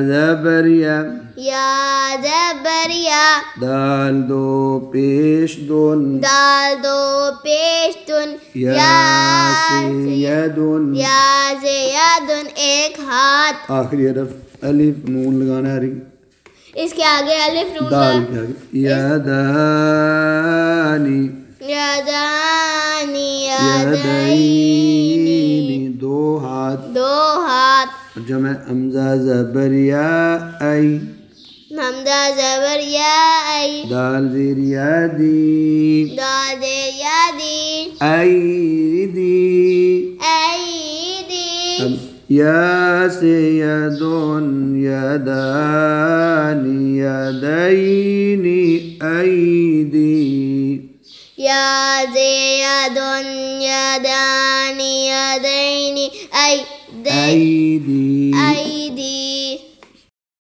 ज़बर या ज़बर या। दाल दो पेश दुन, दाल दो पेश दुन। या से यदुन, या से यदुन एक हाथ। आखिरी हरफ अलिफ नून लगाना है। इसके आगे अलिफ नून दाल के आगे यदानी, यदानी यदैनी दो हाथ। दो हाथ। जमे हमजा ज़बर या आई, हमजा ज़बर या आई। दाल ज़ेर यादी, दाल ज़ेर यादी। ऐदी, ऐदी। या से यदुन, यदानी यदैनी ऐदी। या से यदुन, यदानी यदैनी ऐदी।